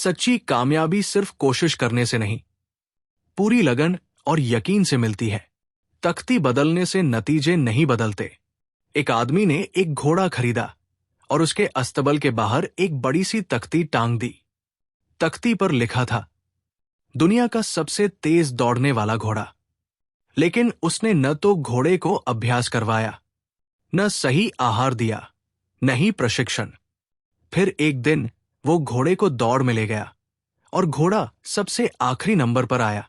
सच्ची कामयाबी सिर्फ कोशिश करने से नहीं, पूरी लगन और यकीन से मिलती है। तख्ती बदलने से नतीजे नहीं बदलते। एक आदमी ने एक घोड़ा खरीदा और उसके अस्तबल के बाहर एक बड़ी सी तख्ती टांग दी। तख्ती पर लिखा था, दुनिया का सबसे तेज दौड़ने वाला घोड़ा। लेकिन उसने न तो घोड़े को अभ्यास करवाया, न सही आहार दिया, न ही प्रशिक्षण। फिर एक दिन वो घोड़े को दौड़ में ले गया और घोड़ा सबसे आखिरी नंबर पर आया।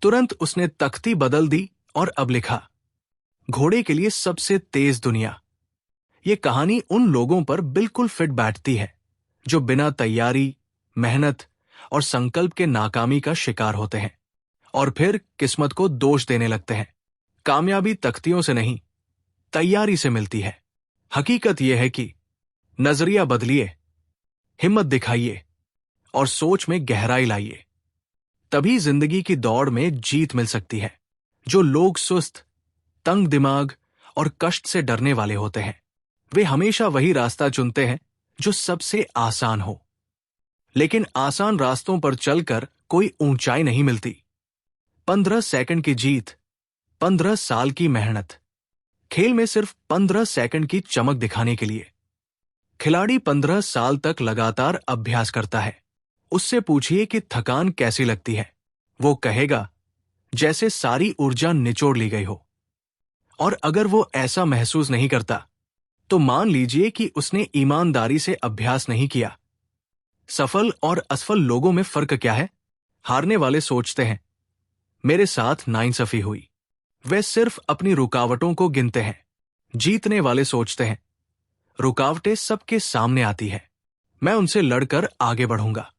तुरंत उसने तख्ती बदल दी और अब लिखा, घोड़े के लिए सबसे तेज दुनिया। ये कहानी उन लोगों पर बिल्कुल फिट बैठती है जो बिना तैयारी, मेहनत और संकल्प के नाकामी का शिकार होते हैं और फिर किस्मत को दोष देने लगते हैं। कामयाबी तख्तियों से नहीं, तैयारी से मिलती है। हकीकत यह है कि नजरिया बदलिए, हिम्मत दिखाइए और सोच में गहराई लाइए। तभी जिंदगी की दौड़ में जीत मिल सकती है। जो लोग सुस्त, तंग दिमाग और कष्ट से डरने वाले होते हैं, वे हमेशा वही रास्ता चुनते हैं जो सबसे आसान हो। लेकिन आसान रास्तों पर चलकर कोई ऊंचाई नहीं मिलती। 15 सेकंड की जीत, 15 साल की मेहनत। खेल में सिर्फ 15 सेकंड की चमक दिखाने के लिए खिलाड़ी 15 साल तक लगातार अभ्यास करता है। उससे पूछिए कि थकान कैसी लगती है, वो कहेगा जैसे सारी ऊर्जा निचोड़ ली गई हो। और अगर वो ऐसा महसूस नहीं करता, तो मान लीजिए कि उसने ईमानदारी से अभ्यास नहीं किया। सफल और असफल लोगों में फर्क क्या है? हारने वाले सोचते हैं, मेरे साथ नाइंसाफी हुई। वे सिर्फ अपनी रुकावटों को गिनते हैं। जीतने वाले सोचते हैं, रुकावटें सबके सामने आती है, मैं उनसे लड़कर आगे बढ़ूंगा।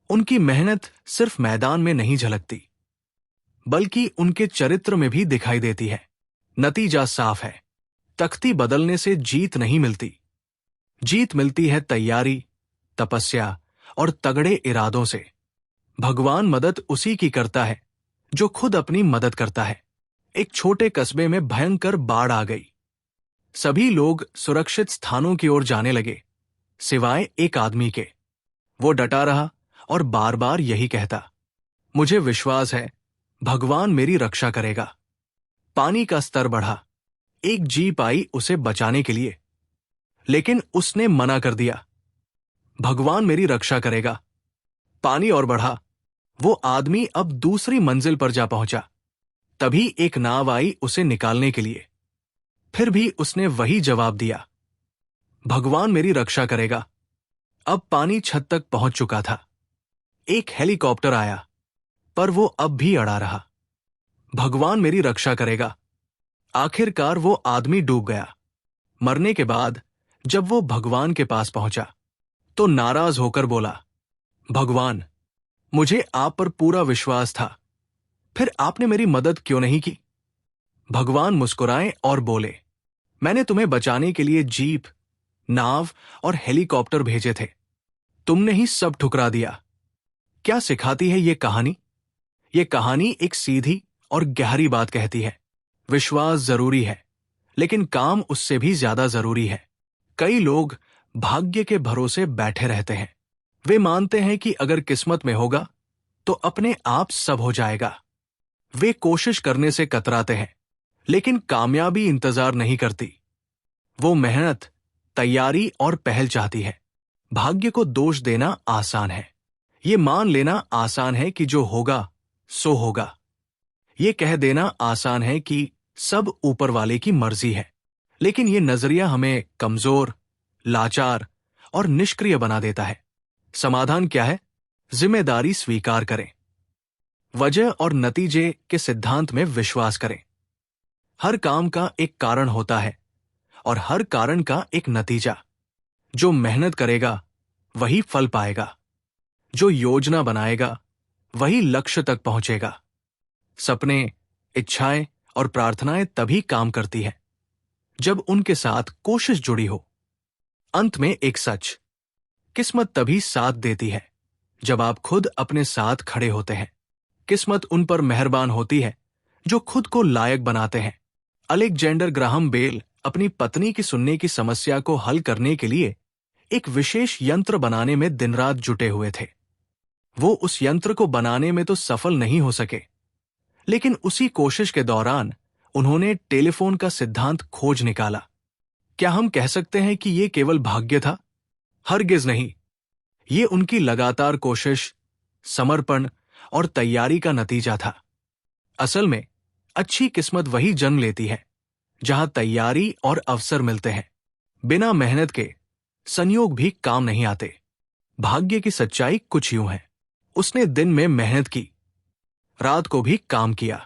उनकी मेहनत सिर्फ मैदान में नहीं झलकती, बल्कि उनके चरित्र में भी दिखाई देती है। नतीजा साफ है, तख्ती बदलने से जीत नहीं मिलती। जीत मिलती है तैयारी, तपस्या और तगड़े इरादों से। भगवान मदद उसी की करता है जो खुद अपनी मदद करता है। एक छोटे कस्बे में भयंकर बाढ़ आ गई। सभी लोग सुरक्षित स्थानों की ओर जाने लगे, सिवाय एक आदमी के। वो डटा रहा और बार बार यही कहता, मुझे विश्वास है भगवान मेरी रक्षा करेगा। पानी का स्तर बढ़ा, एक जीप आई उसे बचाने के लिए, लेकिन उसने मना कर दिया। भगवान मेरी रक्षा करेगा। पानी और बढ़ा, वो आदमी अब दूसरी मंजिल पर जा पहुंचा। तभी एक नाव आई उसे निकालने के लिए। फिर भी उसने वही जवाब दिया, भगवान मेरी रक्षा करेगा। अब पानी छत तक पहुंच चुका था। एक हेलीकॉप्टर आया, पर वो अब भी अड़ा रहा। भगवान मेरी रक्षा करेगा। आखिरकार वो आदमी डूब गया। मरने के बाद जब वो भगवान के पास पहुंचा, तो नाराज होकर बोला, भगवान, मुझे आप पर पूरा विश्वास था, फिर आपने मेरी मदद क्यों नहीं की? भगवान मुस्कुराए और बोले, मैंने तुम्हें बचाने के लिए जीप, नाव और हेलीकॉप्टर भेजे थे, तुमने ही सब ठुकरा दिया। क्या सिखाती है ये कहानी? ये कहानी एक सीधी और गहरी बात कहती है, विश्वास जरूरी है, लेकिन काम उससे भी ज्यादा जरूरी है। कई लोग भाग्य के भरोसे बैठे रहते हैं। वे मानते हैं कि अगर किस्मत में होगा तो अपने आप सब हो जाएगा। वे कोशिश करने से कतराते हैं, लेकिन कामयाबी इंतजार नहीं करती। वो मेहनत, तैयारी और पहल चाहती है। भाग्य को दोष देना आसान है, ये मान लेना आसान है कि जो होगा सो होगा। ये कह देना आसान है कि सब ऊपर वाले की मर्जी है, लेकिन ये नजरिया हमें कमजोर, लाचार और निष्क्रिय बना देता है। समाधान क्या है? जिम्मेदारी स्वीकार करें, वजह और नतीजे के सिद्धांत में विश्वास करें। हर काम का एक कारण होता है और हर कारण का एक नतीजा। जो मेहनत करेगा वही फल पाएगा, जो योजना बनाएगा वही लक्ष्य तक पहुंचेगा। सपने, इच्छाएं और प्रार्थनाएं तभी काम करती हैं जब उनके साथ कोशिश जुड़ी हो। अंत में एक सच, किस्मत तभी साथ देती है जब आप खुद अपने साथ खड़े होते हैं। किस्मत उन पर मेहरबान होती है जो खुद को लायक बनाते हैं। अलेक्जेंडर ग्राहम बेल अपनी पत्नी की सुनने की समस्या को हल करने के लिए एक विशेष यंत्र बनाने में दिन रात जुटे हुए थे। वो उस यंत्र को बनाने में तो सफल नहीं हो सके, लेकिन उसी कोशिश के दौरान उन्होंने टेलीफोन का सिद्धांत खोज निकाला। क्या हम कह सकते हैं कि यह केवल भाग्य था? हरगिज नहीं। ये उनकी लगातार कोशिश, समर्पण और तैयारी का नतीजा था। असल में अच्छी किस्मत वही जन्म लेती है जहां तैयारी और अवसर मिलते हैं। बिना मेहनत के संयोग भी काम नहीं आते। भाग्य की सच्चाई कुछ यूं है। उसने दिन में मेहनत की, रात को भी काम किया।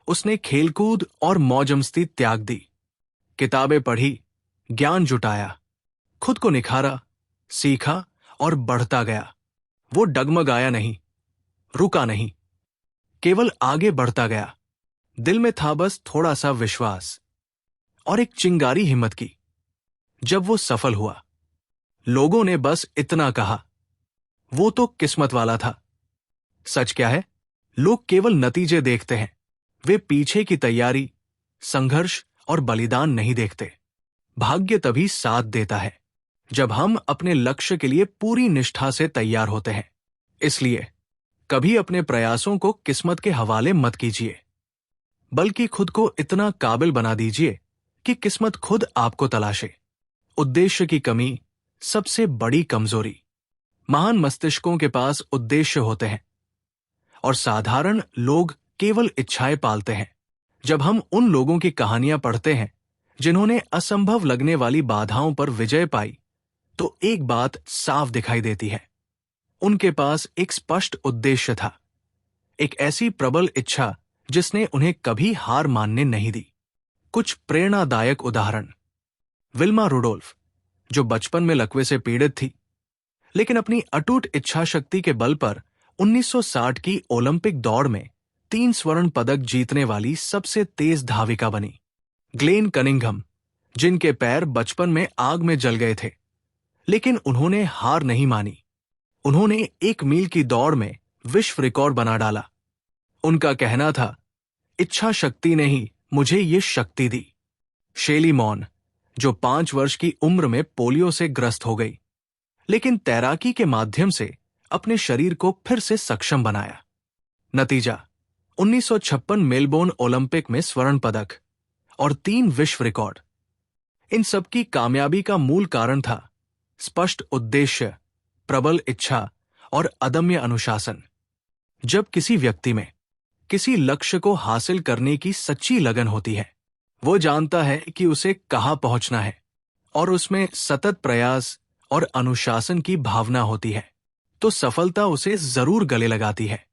उसने खेलकूद और मौज-मस्ती त्याग दी, किताबें पढ़ी, ज्ञान जुटाया, खुद को निखारा, सीखा और बढ़ता गया। वो डगमगाया नहीं, रुका नहीं, केवल आगे बढ़ता गया। दिल में था बस थोड़ा सा विश्वास और एक चिंगारी हिम्मत की। जब वो सफल हुआ, लोगों ने बस इतना कहा, वो तो किस्मत वाला था। सच क्या है? लोग केवल नतीजे देखते हैं, वे पीछे की तैयारी, संघर्ष और बलिदान नहीं देखते। भाग्य तभी साथ देता है जब हम अपने लक्ष्य के लिए पूरी निष्ठा से तैयार होते हैं। इसलिए कभी अपने प्रयासों को किस्मत के हवाले मत कीजिए, बल्कि खुद को इतना काबिल बना दीजिए कि किस्मत खुद आपको तलाशे। उद्देश्य की कमी सबसे बड़ी कमजोरी। महान मस्तिष्कों के पास उद्देश्य होते हैं और साधारण लोग केवल इच्छाएं पालते हैं। जब हम उन लोगों की कहानियां पढ़ते हैं जिन्होंने असंभव लगने वाली बाधाओं पर विजय पाई, तो एक बात साफ दिखाई देती है। उनके पास एक स्पष्ट उद्देश्य था, एक ऐसी प्रबल इच्छा जिसने उन्हें कभी हार मानने नहीं दी। कुछ प्रेरणादायक उदाहरण। विल्मा रुडोल्फ, जो बचपन में लकवे से पीड़ित थी, लेकिन अपनी अटूट इच्छा शक्ति के बल पर 1960 की ओलंपिक दौड़ में 3 स्वर्ण पदक जीतने वाली सबसे तेज धाविका बनी। ग्लेन कनिंघम, जिनके पैर बचपन में आग में जल गए थे, लेकिन उन्होंने हार नहीं मानी। उन्होंने 1 मील की दौड़ में विश्व रिकॉर्ड बना डाला। उनका कहना था, इच्छा शक्ति ने ही मुझे ये शक्ति दी। शेली मॉन, जो 5 वर्ष की उम्र में पोलियो से ग्रस्त हो गई, लेकिन तैराकी के माध्यम से अपने शरीर को फिर से सक्षम बनाया। नतीजा 1956 मेलबोर्न ओलंपिक में स्वर्ण पदक और 3 विश्व रिकॉर्ड। इन सबकी कामयाबी का मूल कारण था स्पष्ट उद्देश्य, प्रबल इच्छा और अदम्य अनुशासन। जब किसी व्यक्ति में किसी लक्ष्य को हासिल करने की सच्ची लगन होती है, वो जानता है कि उसे कहाँ पहुंचना है और उसमें सतत प्रयास और अनुशासन की भावना होती है, तो सफलता उसे जरूर गले लगाती है।